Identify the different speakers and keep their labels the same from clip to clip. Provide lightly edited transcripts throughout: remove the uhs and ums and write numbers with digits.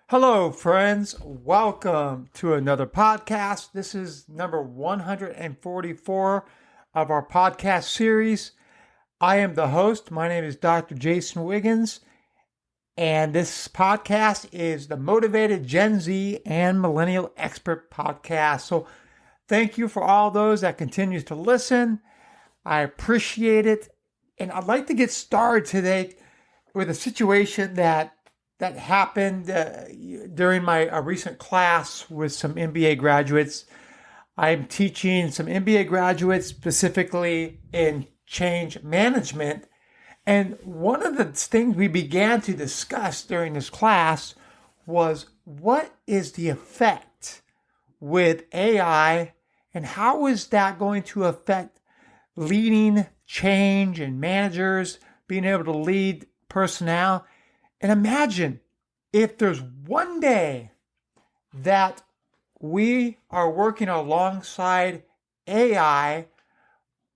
Speaker 1: Hello, friends. Welcome to another podcast. This is number 144 of our podcast series. I am the host. My name is Dr. Jason Wiggins, and this podcast is the Motivated Gen Z and Millennial Expert Podcast. So thank you for all those that continues to listen. I appreciate it. And I'd like to get started today with a situation that happened during my recent class with some MBA graduates. I'm teaching some MBA graduates specifically in change management. And one of the things we began to discuss during this class was what is the effect with AI and how is that going to affect leading change and managers being able to lead personnel. And imagine if there's one day that we are working alongside AI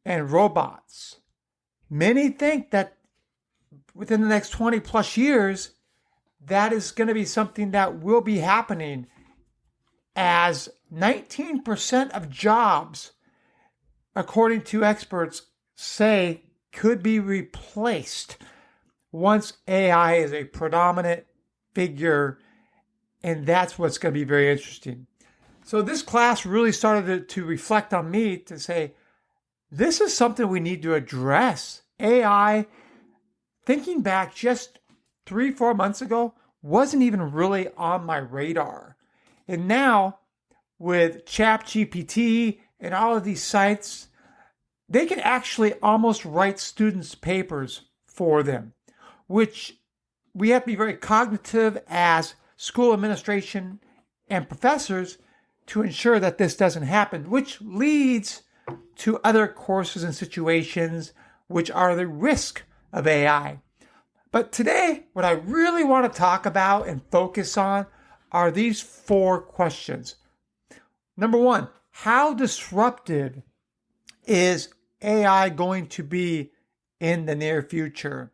Speaker 1: and robots. Many think that within the next 20 plus years, that is going to be something that will be happening, as 19% of jobs, according to experts, say could be replaced once AI is a predominant figure, and that's what's going to be very interesting. So this class really started to reflect on me to say, this is something we need to address. AI, thinking back just 3-4 months ago, wasn't even really on my radar. And now with ChatGPT and all of these sites, they can actually almost write students' papers for them, which we have to be very cognitive as school administration and professors to ensure that this doesn't happen, which leads to other courses and situations which are the risk of AI. But today, what I really want to talk about and focus on are these 4 questions. Number 1, how disruptive is AI going to be in the near future?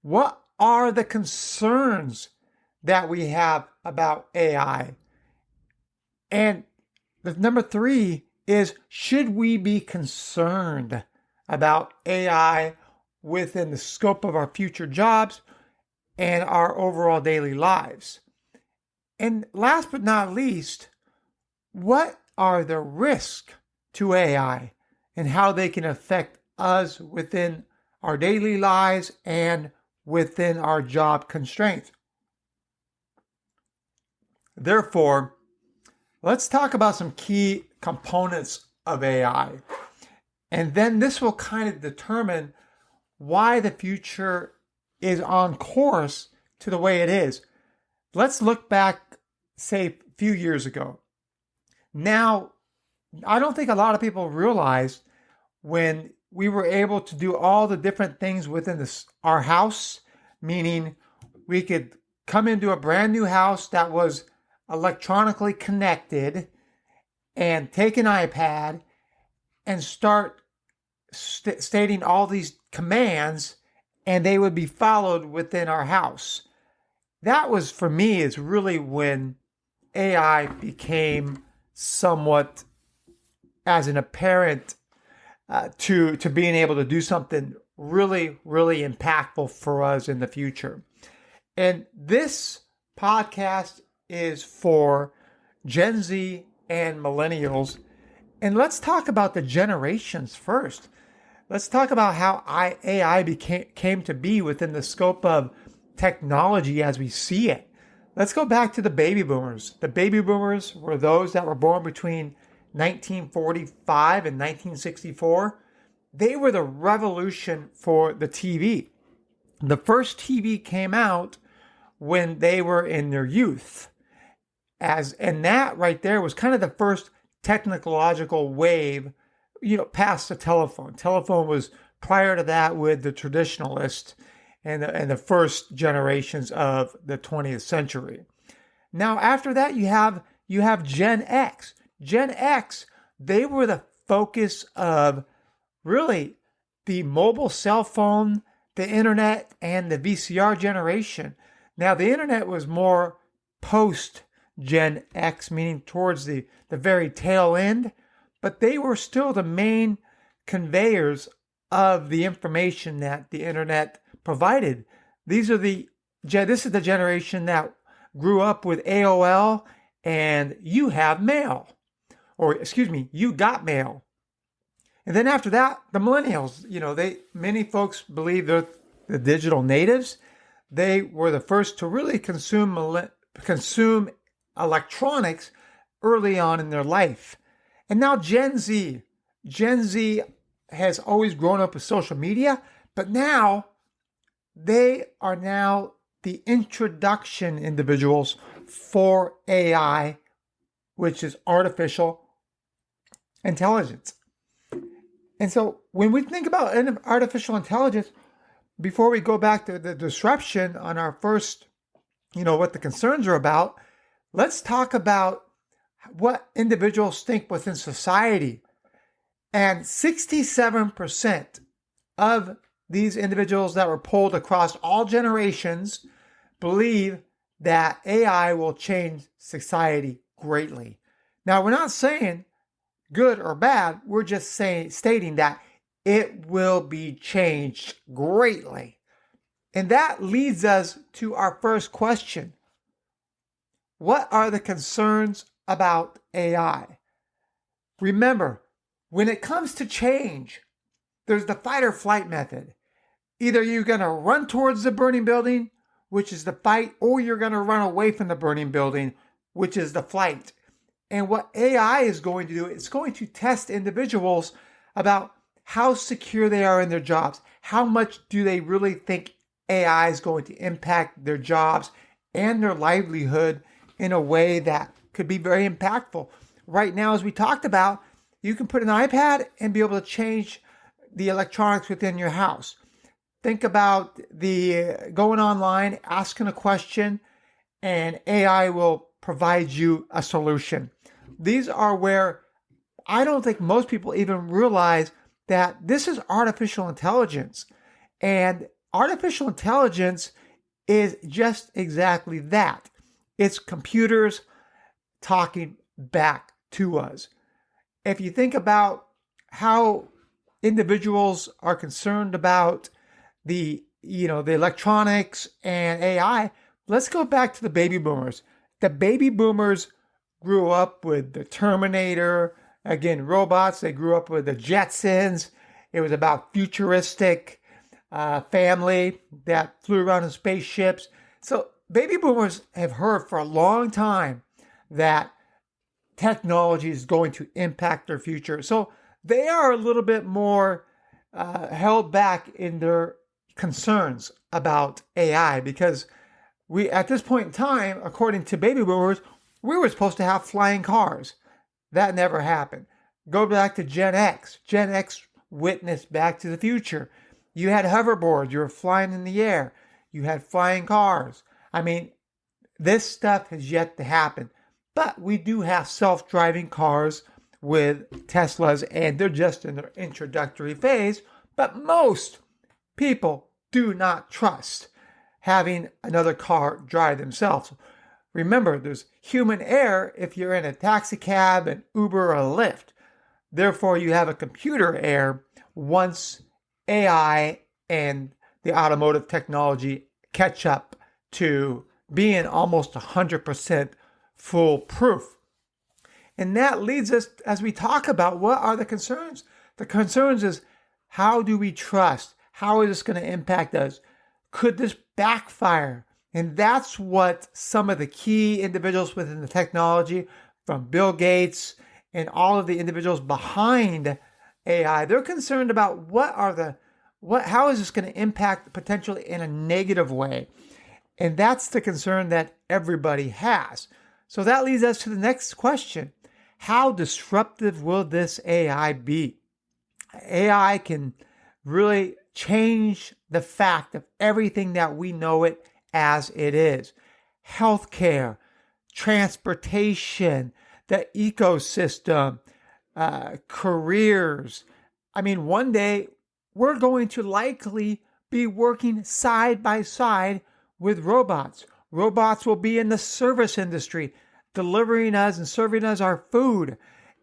Speaker 1: What are the concerns that we have about AI? And the number 3 is, should we be concerned about AI within the scope of our future jobs and our overall daily lives? And last but not least, what are the risks to AI and how they can affect us within our daily lives and within our job constraints? Therefore, let's talk about some key components of AI. And then this will kind of determine why the future is on course to the way it is. Let's look back, say, a few years ago. Now, I don't think a lot of people realized when we were able to do all the different things within our house, meaning we could come into a brand new house that was electronically connected and take an iPad and start stating all these commands, and they would be followed within our house. That was, for me, is really when AI became somewhat as an apparent to being able to do something really, really impactful for us in the future. And this podcast is for Gen Z and millennials. And let's talk about the generations first. Let's talk about how AI came to be within the scope of technology as we see it. Let's go back to the baby boomers. The baby boomers were those that were born between 1945 and 1964. They were the revolution for the TV. The first TV came out when they were in their youth. And that right there was kind of the first technological wave, past the telephone. Telephone was prior to that with the traditionalists and the first generations of the 20th century. Now, after that, you have Gen X. Gen X, they were the focus of really the mobile cell phone, the internet, and the VCR generation. Now, the internet was more post Gen X, meaning towards the very tail end, but they were still the main conveyors of the information that the internet provided. This is the generation that grew up with AOL and you have mail, or excuse me, you got mail. And then after that, the millennials, many folks believe they're the digital natives. They were the first to really consume electronics early on in their life. And now Gen Z has always grown up with social media, but now they are now the introduction individuals for AI, which is artificial intelligence. And so when we think about artificial intelligence, before we go back to the disruption on our first, what the concerns are about, let's talk about what individuals think within society. And 67% of these individuals that were polled across all generations believe that AI will change society greatly. Now, we're not saying good or bad. We're just stating that it will be changed greatly. And that leads us to our first question. What are the concerns about AI? Remember, when it comes to change, there's the fight or flight method. Either you're going to run towards the burning building, which is the fight, or you're going to run away from the burning building, which is the flight. And what AI is going to do, it's going to test individuals about how secure they are in their jobs. How much do they really think AI is going to impact their jobs and their livelihood in a way that could be very impactful. Right now, as we talked about, you can put an iPad and be able to change the electronics within your house. Think about the going online, asking a question, and AI will provide you a solution. These are where I don't think most people even realize that this is artificial intelligence. And artificial intelligence is just exactly that. It's computers talking back to us. If you think about how individuals are concerned about the electronics and AI, let's go back to the baby boomers. The baby boomers grew up with the Terminator, again, robots. They grew up with the Jetsons. It was about futuristic family that flew around in spaceships. So baby boomers have heard for a long time that technology is going to impact their future. So they are a little bit more held back in their concerns about AI because we, at this point in time, according to baby boomers, we were supposed to have flying cars. That never happened. Go back to Gen X. Gen X witnessed Back to the Future. You had hoverboards. You were flying in the air. You had flying cars. I mean, this stuff has yet to happen. But we do have self-driving cars with Teslas, and they're just in their introductory phase. But most people do not trust having another car drive themselves. Remember, there's human error if you're in a taxi cab, an Uber, or a Lyft. Therefore, you have a computer error once AI and the automotive technology catch up to being almost 100% foolproof. And that leads us, as we talk about what are the concerns. The concerns is, how do we trust? How is this going to impact us? Could this backfire? And that's what some of the key individuals within the technology, from Bill Gates and all of the individuals behind AI, they're concerned about how is this going to impact potentially in a negative way? And that's the concern that everybody has. So that leads us to the next question. How disruptive will this AI be? AI can really change the fact of everything that we know it as it is. Healthcare, transportation, the ecosystem, careers. I mean, one day we're going to likely be working side by side with robots. Robots will be in the service industry, delivering us and serving us our food.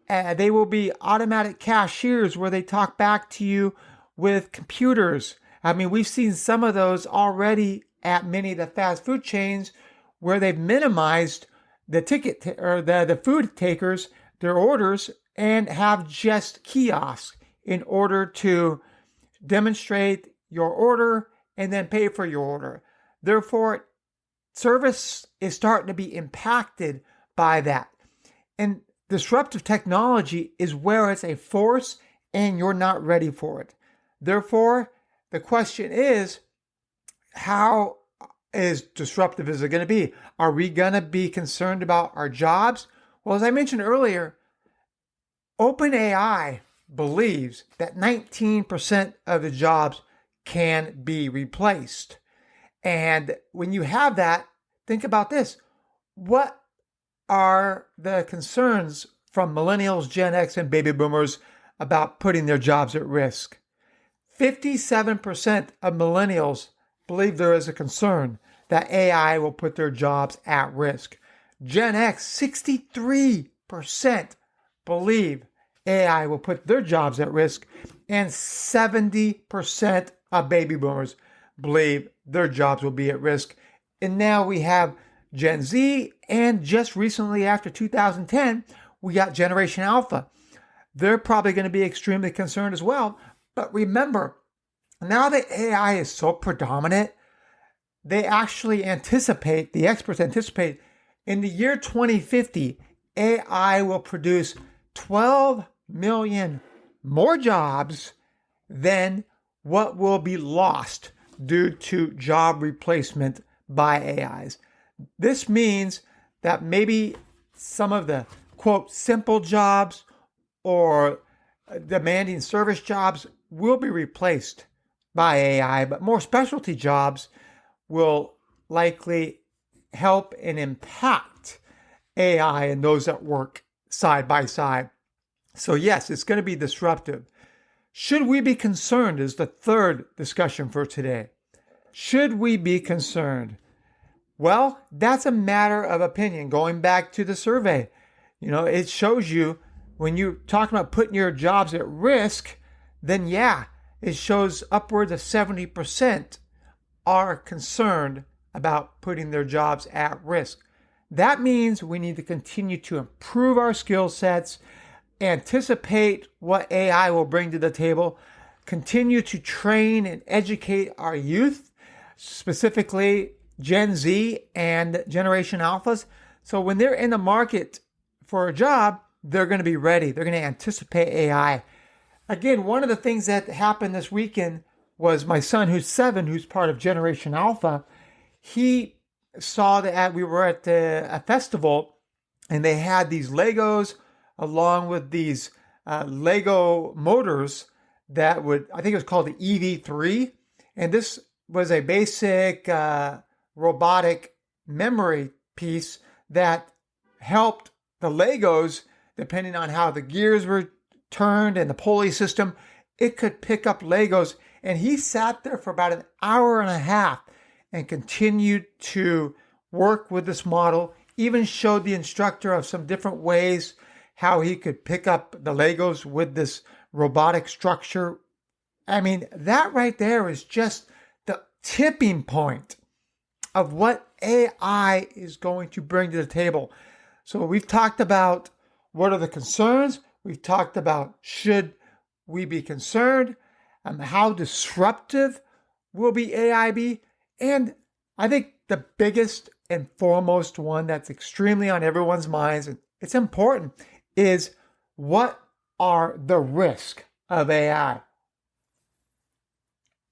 Speaker 1: They will be automatic cashiers where they talk back to you with computers. I mean, we've seen some of those already at many of the fast food chains where they've minimized the the food takers, their orders, and have just kiosks in order to demonstrate your order and then pay for your order. Therefore, service is starting to be impacted by that. And disruptive technology is where it's a force and you're not ready for it. Therefore, the question is, how disruptive is it going to be? Are we going to be concerned about our jobs? Well, as I mentioned earlier, OpenAI believes that 19% of the jobs can be replaced. And when you have that, think about this. What are the concerns from millennials, Gen X, and baby boomers about putting their jobs at risk? 57% of millennials believe there is a concern that AI will put their jobs at risk. Gen X, 63% believe AI will put their jobs at risk, and 70% of baby boomers believe their jobs will be at risk. And now we have Gen Z, and just recently after 2010, we got Generation Alpha. They're probably going to be extremely concerned as well. But remember, now that AI is so predominant, they actually anticipate, the experts anticipate, in the year 2050, AI will produce 12 million more jobs than what will be lost due to job replacement by AIs. This means that maybe some of the, quote, simple jobs or demanding service jobs will be replaced by AI, but more specialty jobs will likely help and impact AI and those that work side by side. So yes, it's going to be disruptive. Should we be concerned is the third discussion for today. Should we be concerned? Well, that's a matter of opinion. Going back to the survey, it shows you when you're talking about putting your jobs at risk, then yeah, it shows upwards of 70% are concerned about putting their jobs at risk. That means we need to continue to improve our skill sets, anticipate what AI will bring to the table, continue to train and educate our youth, specifically Gen Z and Generation Alphas. So when they're in the market for a job, they're going to be ready. They're going to anticipate AI. Again, one of the things that happened this weekend was my son, who's 7, who's part of Generation Alpha. He saw that we were at a festival and they had these Legos along with these Lego motors that I think it was called the EV3. And this was a basic robotic memory piece that helped the Legos, depending on how the gears were turned and the pulley system, it could pick up Legos. And he sat there for about an hour and a half and continued to work with this model, even showed the instructor of some different ways how he could pick up the Legos with this robotic structure. I mean, that right there is just the tipping point of what AI is going to bring to the table. So we've talked about what are the concerns. We've talked about should we be concerned, how disruptive will be AI be. And I think the biggest and foremost one that's extremely on everyone's minds, and it's important, is what are the risks of AI?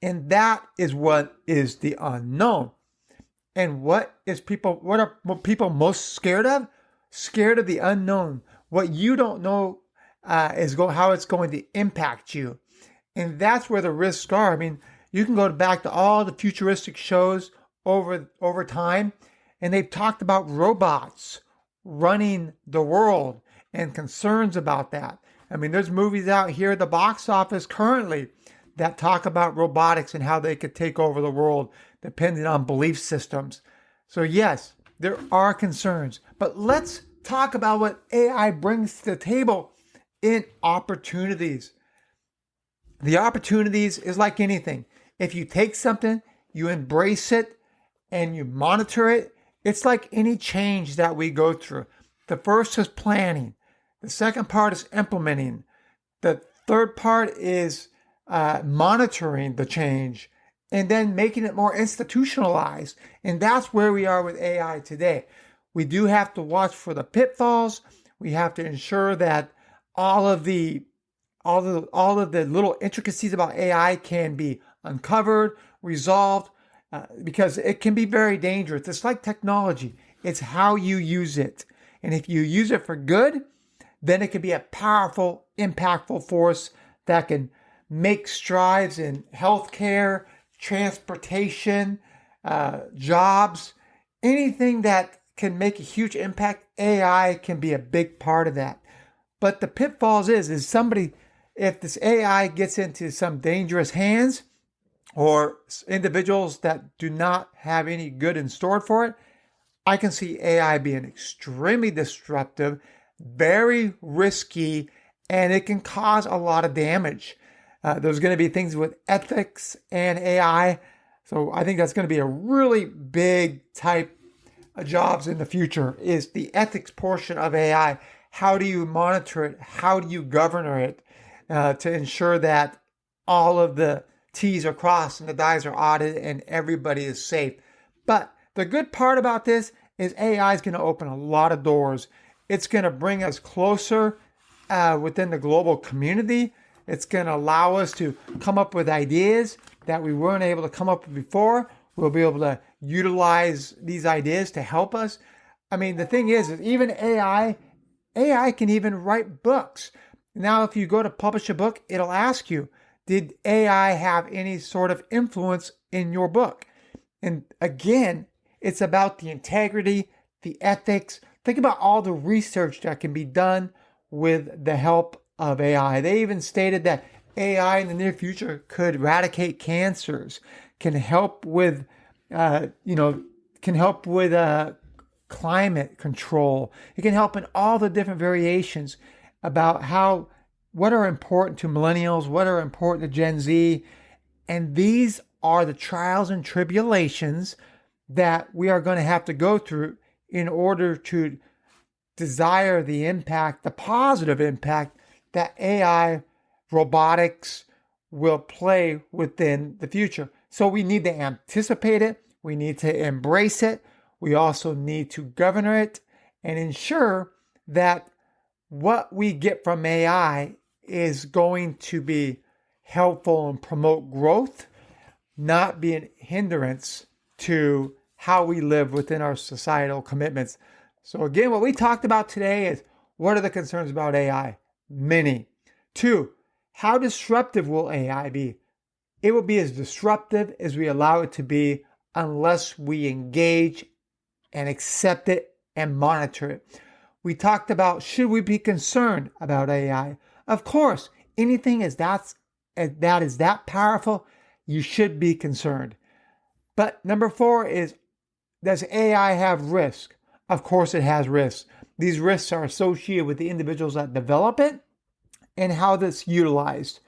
Speaker 1: And that is what is the unknown. And what are people most scared of? Scared of the unknown. What you don't know how it's going to impact you. And that's where the risks are. I mean, you can go back to all the futuristic shows over time, and they've talked about robots running the world and concerns about that. I mean, there's movies out here at the box office currently that talk about robotics and how they could take over the world depending on belief systems. So yes, there are concerns, but let's talk about what AI brings to the table in opportunities. The opportunities is like anything. If you take something, you embrace it, and you monitor it, it's like any change that we go through. The first is planning. The second part is implementing. The third part is monitoring the change and then making it more institutionalized. And that's where we are with AI today. We do have to watch for the pitfalls. We have to ensure that all of the little intricacies about AI can be uncovered, resolved, because it can be very dangerous. It's like technology. It's how you use it. And if you use it for good, then it can be a powerful, impactful force that can make strides in healthcare, transportation, jobs, anything that can make a huge impact. AI can be a big part of that. But the pitfalls is if this AI gets into some dangerous hands or individuals that do not have any good in store for it, I can see AI being extremely disruptive, very risky, and it can cause a lot of damage. There's going to be things with ethics and AI. So I think that's going to be a really big type of jobs in the future is the ethics portion of AI. How do you monitor it? How do you govern it to ensure that all of the T's are crossed and the I's are audited and everybody is safe? But the good part about this is AI is going to open a lot of doors. It's going to bring us closer within the global community. It's going to allow us to come up with ideas that we weren't able to come up with before. We'll be able to utilize these ideas to help us. I mean, the thing is even AI can even write books. Now, if you go to publish a book, it'll ask you, did AI have any sort of influence in your book? And again, it's about the integrity, the ethics. Think about all the research that can be done with the help of AI. They even stated that AI in the near future could eradicate cancers, can help with, climate control. It can help in all the different variations about what are important to millennials, what are important to Gen Z. And these are the trials and tribulations that we are going to have to go through in order to desire the impact, the positive impact that AI robotics will play within the future. So we need to anticipate it. We need to embrace it. We also need to govern it and ensure that what we get from AI is going to be helpful and promote growth, not be an hindrance to how we live within our societal commitments. So again, what we talked about today is what are the concerns about AI? Many. 2, how disruptive will AI be? It will be as disruptive as we allow it to be unless we engage and accept it and monitor it. We talked about, should we be concerned about AI? Of course, anything that is that powerful, you should be concerned. But number 4 is, does AI have risk? Of course it has risks. These risks are associated with the individuals that develop it and how that's utilized.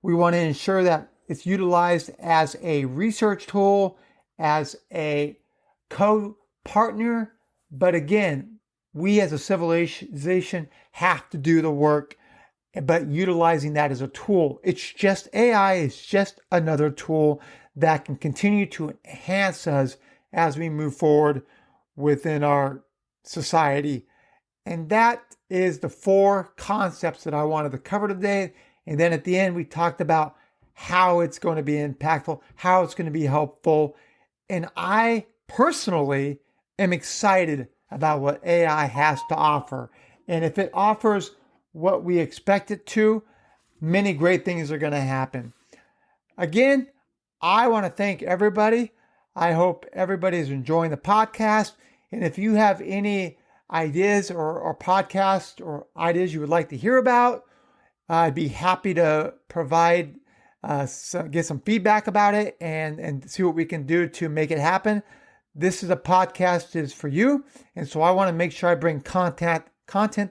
Speaker 1: We want to ensure that it's utilized as a research tool, as a co-partner. But again, we as a civilization have to do the work, but utilizing that as a tool. AI is just another tool that can continue to enhance us as we move forward within our society. And that is the 4 concepts that I wanted to cover today. And then at the end, we talked about how it's going to be impactful, how it's going to be helpful. And I personally am excited about what AI has to offer. And if it offers what we expect it to, many great things are going to happen. Again, I want to thank everybody. I hope everybody is enjoying the podcast. And if you have any ideas or podcasts or ideas you would like to hear about, I'd be happy to provide, get some feedback about it and see what we can do to make it happen. this is a podcast is for you. And so I want to make sure I bring content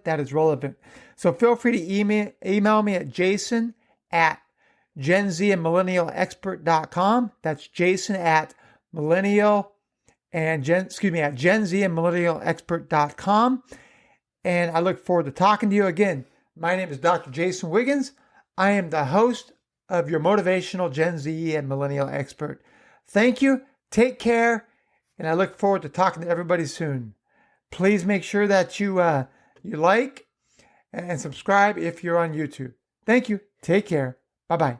Speaker 1: that is relevant. So feel free to email me at jason@GenZandMillennialExpert.com. That's Jason at GenZandMillennialExpert.com. And I look forward to talking to you again. My name is Dr. Jason Wiggins. I am the host of your motivational Gen Z and Millennial Expert. Thank you. Take care. And I look forward to talking to everybody soon. Please make sure that you like and subscribe if you're on YouTube. Thank you. Take care. Bye-bye.